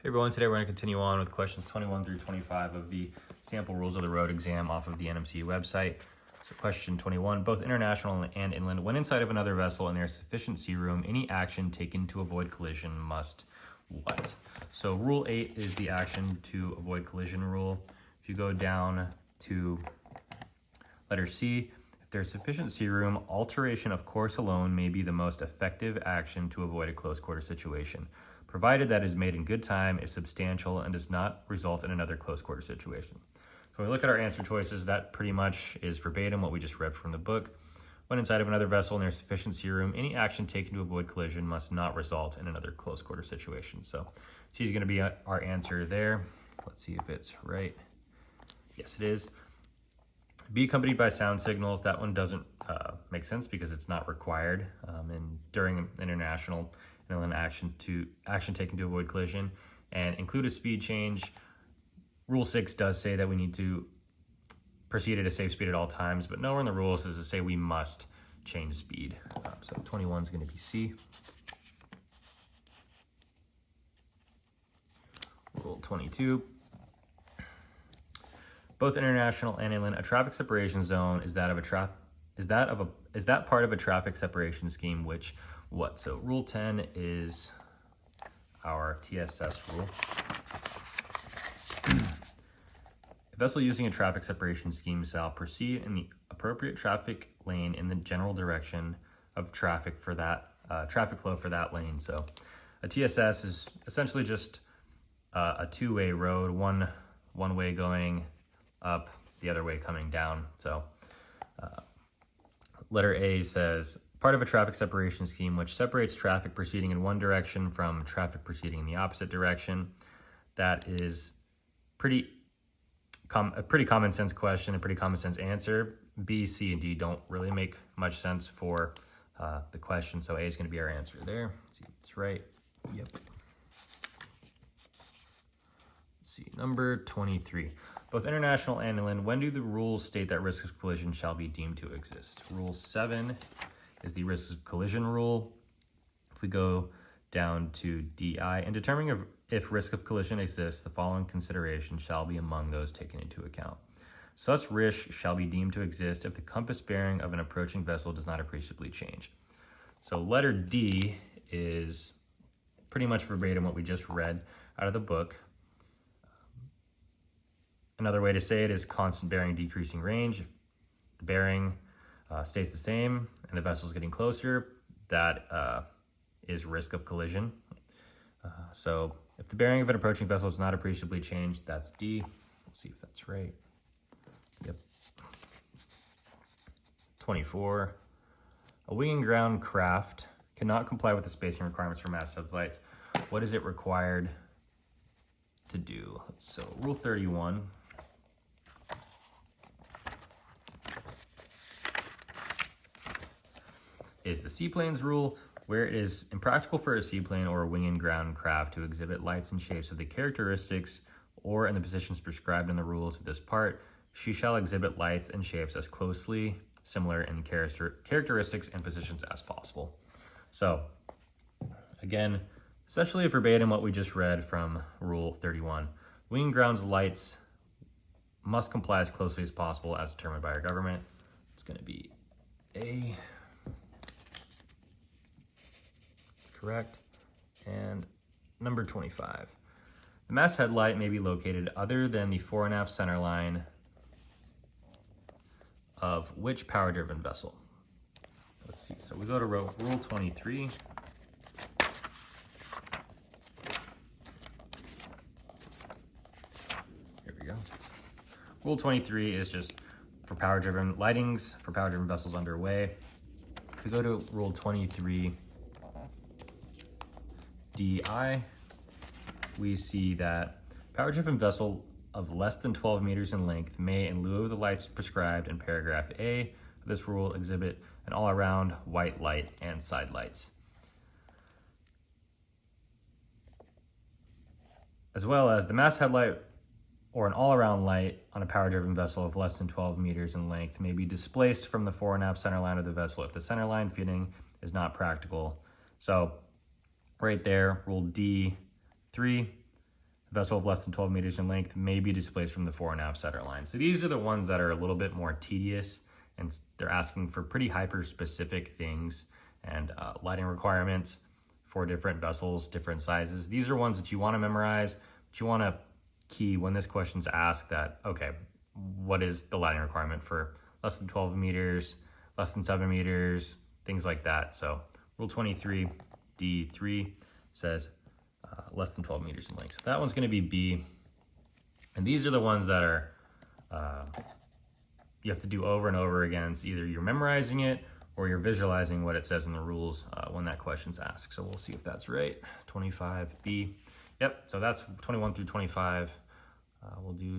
Hey everyone, today we're going to continue on with questions 21 through 25 of the sample rules of the road exam off of the NMC website. So question 21, both international and inland, when inside of another vessel and there is sufficient sea room, any action taken to avoid collision must what? So rule 8 is the action to avoid collision rule. If you go down to letter C, if there's sufficient sea room, alteration of course alone may be the most effective action to avoid a close quarter situation, provided that is made in good time, is substantial, and does not result in another close quarter situation. So when we look at our answer choices, that pretty much is verbatim what we just read from the book. When inside of another vessel and there's sufficient sea room, any action taken to avoid collision must not result in another close quarter situation. So C is going to be our answer there. Let's see if it's right. Yes, it is. Be accompanied by sound signals. That one doesn't make sense because it's not required. And during international inland action taken to avoid collision, and include a speed change. Rule 6 does say that we need to proceed at a safe speed at all times, but nowhere in the rules does it say we must change speed. So 21 is going to be C. Rule 22. Both international and inland, a traffic separation zone is that part of a traffic separation scheme which what? So rule 10 is our TSS rule. A vessel using a traffic separation scheme shall proceed in the appropriate traffic lane in the general direction of traffic for that traffic flow for that lane. So a TSS is essentially just a two-way road, one way going up, the other way coming down. So letter A says, part of a traffic separation scheme which separates traffic proceeding in one direction from traffic proceeding in the opposite direction. That is a pretty common sense question, a pretty common sense answer. B, C, and D don't really make much sense for the question, so A is going to be our answer there. Let's see if it's right. Yep. Let's see, number 23. Both international and inland, when do the rules state that risks of collision shall be deemed to exist? Rule 7 is the risk of collision rule. If we go down to DI, in determining if risk of collision exists, the following considerations shall be among those taken into account. Such risk shall be deemed to exist if the compass bearing of an approaching vessel does not appreciably change. So letter D is pretty much verbatim what we just read out of the book. Another way to say it is constant bearing decreasing range. If the bearing stays the same and the vessel is getting closer, that is risk of collision. So if the bearing of an approaching vessel does not appreciably change, that's D. Let's see if that's right. Yep. 24. A wing and ground craft cannot comply with the spacing requirements for masthead lights. What is it required to do? So rule 31. Is the seaplanes rule, where it is impractical for a seaplane or a wing and ground craft to exhibit lights and shapes of the characteristics or in the positions prescribed in the rules of this part, she shall exhibit lights and shapes as closely similar in characteristics and positions as possible. So again, essentially verbatim what we just read from rule 31. Wing and ground's lights must comply as closely as possible as determined by our government. It's going to be A. Correct. And number 25. The masthead light may be located other than the fore and aft center line of which power-driven vessel? Let's see. So we go to rule 23. Here we go. Rule 23 is just for power-driven lightings, for power-driven vessels underway. If we go to rule 23, DI, we see that power-driven vessel of less than 12 meters in length may, in lieu of the lights prescribed in paragraph A of this rule, exhibit an all-around white light and side lights, as well as the masthead light or an all-around light on a power-driven vessel of less than 12 meters in length may be displaced from the fore and aft center line of the vessel if the center line fitting is not practical. So right there, rule D3, A vessel of less than 12 meters in length may be displaced from the fore and aft center line. So these are the ones that are a little bit more tedious, and they're asking for pretty hyper-specific things and lighting requirements for different vessels, different sizes. These are ones that you want to memorize, but you want to key when this question's asked that, okay, what is the lighting requirement for less than 12 meters, less than 7 meters, things like that. So Rule 23, D3 says less than 12 meters in length. So that one's going to be B. And these are the ones that are, you have to do over and over again. It's either you're memorizing it or you're visualizing what it says in the rules when that question's asked. So we'll see if that's right. 25B. Yep, so that's 21 through 25. We'll do